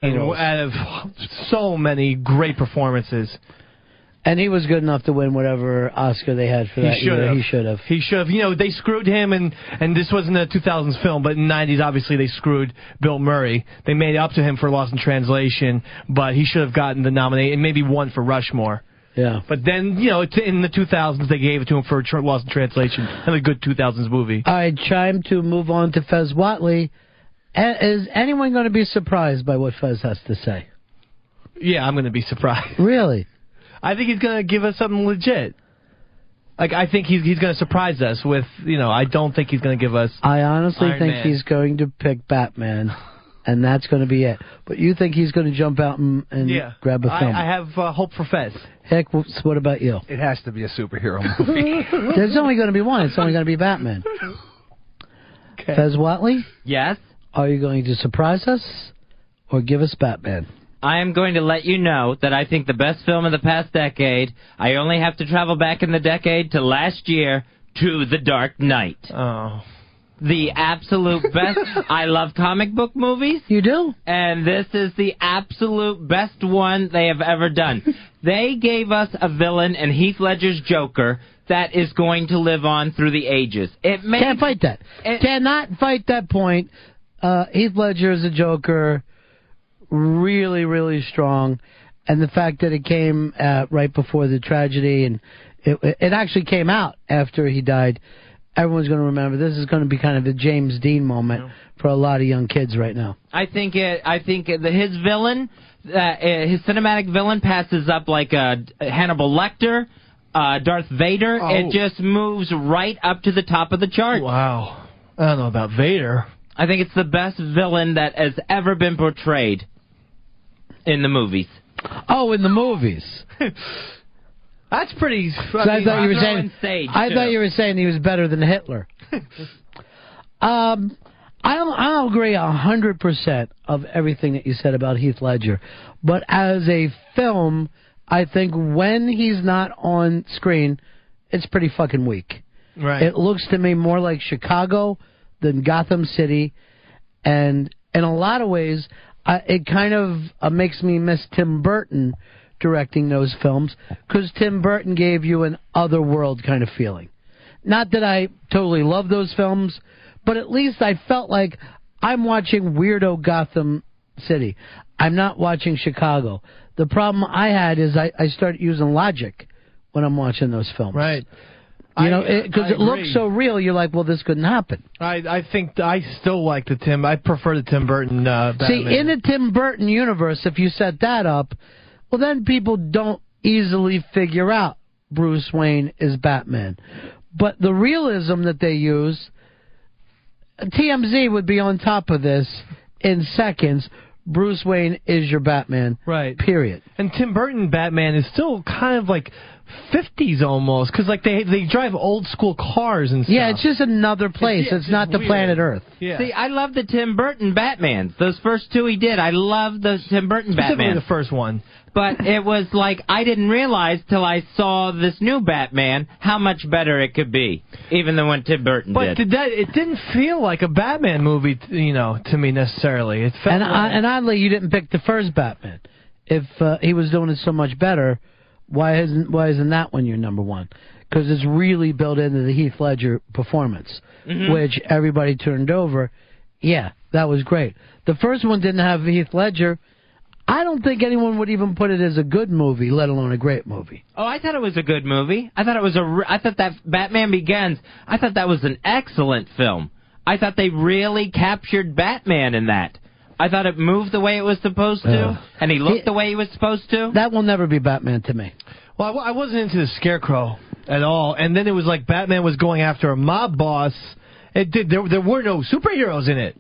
out of so many great performances. And he was good enough to win whatever Oscar they had for that year. He should have. He should have. You know, they screwed him, and this wasn't a 2000s film, but in the 90s, obviously, they screwed Bill Murray. They made it up to him for Lost in Translation, but he should have gotten the nomination, and maybe one for Rushmore. Yeah. But then, you know, in the 2000s, they gave it to him for Lost in Translation, another good 2000s movie. All right, time to move on to Fez Whatley. Is anyone going to be surprised by what Fez has to say? Yeah, I'm going to be surprised. Really? I think he's going to give us something legit. Like, I think he's going to surprise us with, you know, I don't think he's going to give us I honestly Iron think Man. he's going to pick Batman, and that's going to be it. But you think he's going to jump out and grab a film? I have hope for Fez. Heck, what about you? It has to be a superhero movie. There's only going to be one. It's only going to be Batman. Okay. Fez Whatley? Yes? Are you going to surprise us or give us Batman? I am going to let you know that I think the best film of the past decade, I only have to travel back in the decade to last year, to The Dark Knight. Oh. The absolute best. I love comic book movies. You do? And this is the absolute best one they have ever done. They gave us a villain in Heath Ledger's Joker that is going to live on through the ages. Can't fight that. Cannot fight that point. Heath Ledger is a Joker. Really, really strong, and the fact that it came right before the tragedy, and it actually came out after he died. Everyone's going to remember. This is going to be kind of the James Dean moment for a lot of young kids right now. I think his villain, his cinematic villain, passes up like Hannibal Lecter, Darth Vader. Oh. It just moves right up to the top of the chart. Wow, I don't know about Vader. I think it's the best villain that has ever been portrayed in the movies. Oh, in the movies. That's pretty. I thought you were saying he was better than Hitler. I don't agree 100% of everything that you said about Heath Ledger, but as a film, I think when he's not on screen, it's pretty fucking weak. Right. It looks to me more like Chicago than Gotham City, and in a lot of ways, it kind of makes me miss Tim Burton directing those films, because Tim Burton gave you an otherworld kind of feeling. Not that I totally love those films, but at least I felt like I'm watching weirdo Gotham City. I'm not watching Chicago. The problem I had is I started using logic when I'm watching those films. Right. You know, because it looks so real, you're like, well, this couldn't happen. I think I still like I prefer the Tim Burton Batman. See, in the Tim Burton universe, if you set that up, well, then people don't easily figure out Bruce Wayne is Batman. But the realism that they use, TMZ would be on top of this in seconds. Bruce Wayne is your Batman. Right. Period. And Tim Burton Batman is still kind of like 50s almost, because like they drive old school cars and stuff. Yeah, it's just another place. It's not the weird. planet Earth. Yeah. See, I love the Tim Burton Batmans. Those first two he did. I love the Tim Burton Specifically Batman. the first one. But it was like, I didn't realize till I saw this new Batman how much better it could be, even than when Tim Burton did. But it didn't feel like a Batman movie, to me necessarily. It felt and oddly, you didn't pick the first Batman. If he was doing it so much better, why isn't that one your number one? Because it's really built into the Heath Ledger performance, which everybody turned over. Yeah, that was great. The first one didn't have Heath Ledger. I don't think anyone would even put it as a good movie, let alone a great movie. Oh, I thought it was a good movie. I thought that Batman Begins, I thought that was an excellent film. I thought they really captured Batman in that. I thought it moved the way it was supposed to, and he looked the way he was supposed to. That will never be Batman to me. Well, I wasn't into the Scarecrow at all, and then it was like Batman was going after a mob boss. There were no superheroes in it.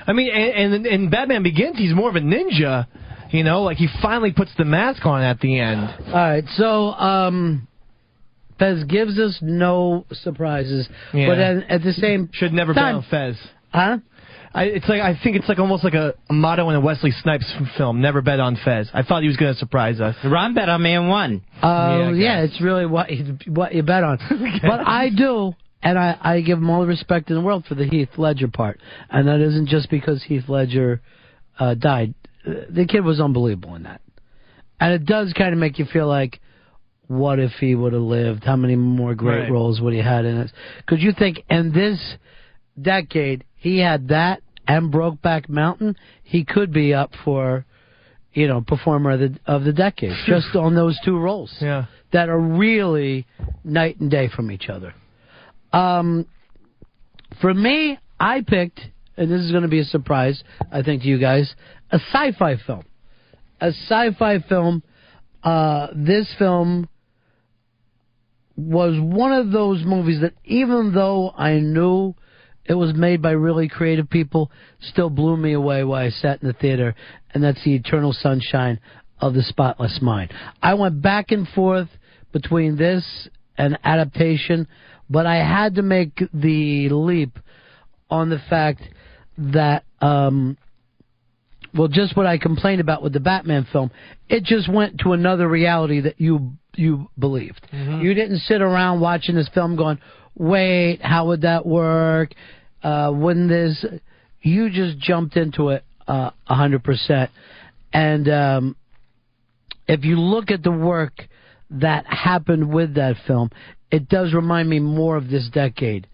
I mean, and in Batman Begins, he's more of a ninja. You know, like he finally puts the mask on at the end. All right, so Fez gives us no surprises, but then at the same should never bet on Fez. Huh? I think it's like almost like a motto in a Wesley Snipes film. Never bet on Fez. I thought he was going to surprise us. Ron bet on me and won. Yeah, it's really what you bet on. But I do, and I give him all the respect in the world for the Heath Ledger part, and that isn't just because Heath Ledger died. the kid was unbelievable in that. And it does kind of make you feel like, what if he would have lived? How many more great roles would he had in it? Because you think in this decade, he had that and Brokeback Mountain, he could be up for, performer of the decade, just on those two roles that are really night and day from each other. For me, I picked, and this is going to be a surprise, I think, to you guys, a sci-fi film. A sci-fi film. This film was one of those movies that, even though I knew it was made by really creative people, still blew me away while I sat in the theater, and that's The Eternal Sunshine of the Spotless Mind. I went back and forth between this and adaptation, but I had to make the leap on the fact that, just what I complained about with the Batman film, it just went to another reality that you believed. Mm-hmm. You didn't sit around watching this film going, wait, how would that work? Wouldn't this... You just jumped into it 100%. And if you look at the work that happened with that film, it does remind me more of this decade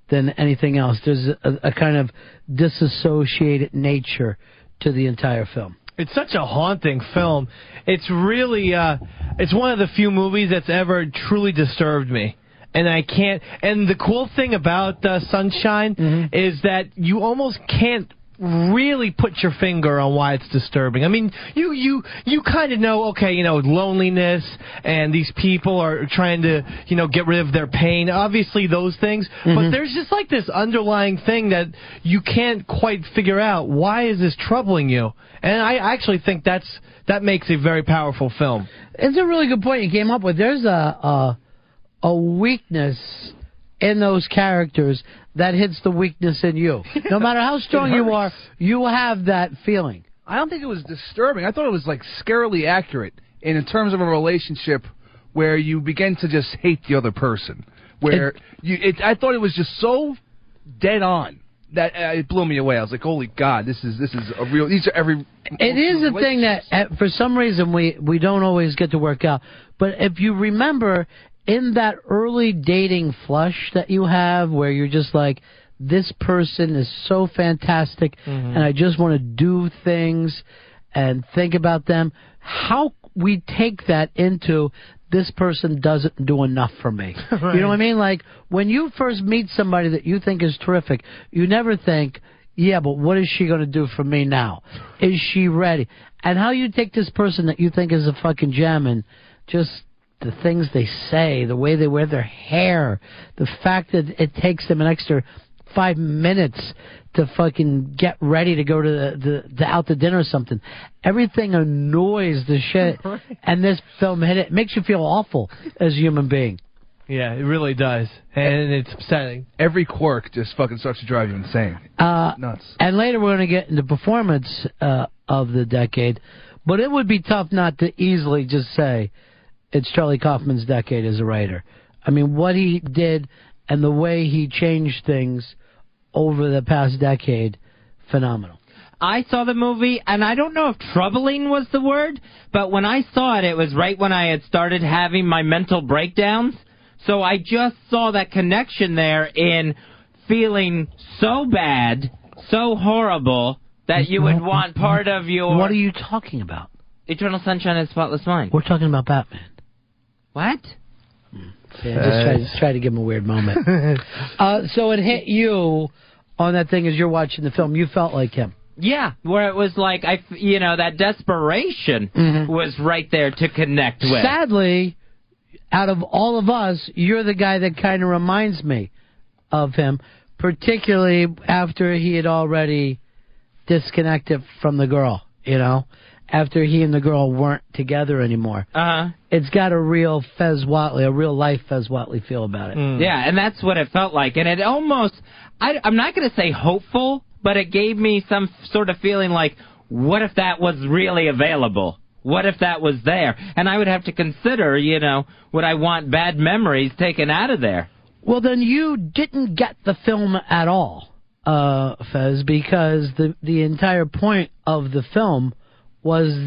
than anything else. There's a kind of disassociated nature to the entire film. It's such a haunting film. It's really, it's one of the few movies that's ever truly disturbed me. And I can't, and the cool thing about Sunshine is that you almost can't really put your finger on why it's disturbing. I mean, you kind of know, okay, loneliness, and these people are trying to, get rid of their pain. Obviously, those things. But there's just like this underlying thing that you can't quite figure out. Why is this troubling you? And I actually think that makes a very powerful film. It's a really good point you came up with. There's a weakness in those characters that hits the weakness in you. No matter how strong you are, you have that feeling. I don't think it was disturbing. I thought it was like scarily accurate in terms of a relationship where you begin to just hate the other person. Where I thought it was just so dead on that it blew me away. I was like, holy God, this is a real. These are every. It is a thing that for some reason we don't always get to work out. But if you remember, in that early dating flush that you have, where you're just like, this person is so fantastic, and I just want to do things and think about them, how we take that into, this person doesn't do enough for me. Right. You know what I mean? Like, when you first meet somebody that you think is terrific, you never think, yeah, but what is she going to do for me now? Is she ready? And how you take this person that you think is a fucking gem, and just the things they say, the way they wear their hair, the fact that it takes them an extra 5 minutes to fucking get ready to go to the out to dinner or something. Everything annoys the shit. Right. And this film hit it. It makes you feel awful as a human being. Yeah, it really does. And it's upsetting. Every quirk just fucking starts to drive you insane. Nuts. And later we're going to get into performance of the decade. But it would be tough not to easily just say it's Charlie Kaufman's decade as a writer. I mean, what he did and the way he changed things over the past decade, phenomenal. I saw the movie, and I don't know if troubling was the word, but when I saw it, it was right when I had started having my mental breakdowns. So I just saw that connection there in feeling so bad, so horrible, that you would want part of your... What are you talking about? Eternal Sunshine of the Spotless Mind. We're talking about Batman. What? Yeah, just try to give him a weird moment. So it hit you on that thing as you're watching the film. You felt like him. Yeah, where it was like, that desperation was right there to connect with. Sadly, out of all of us, you're the guy that kind of reminds me of him, particularly after he had already disconnected from the girl, after he and the girl weren't together anymore. It's got a real Fez Whatley, a real life Fez Whatley feel about it. Yeah, and that's what it felt like. And it almost, I'm not going to say hopeful, but it gave me some sort of feeling like, what if that was really available? What if that was there? And I would have to consider, would I want bad memories taken out of there? Well, then you didn't get the film at all, Fez, because the entire point of the film was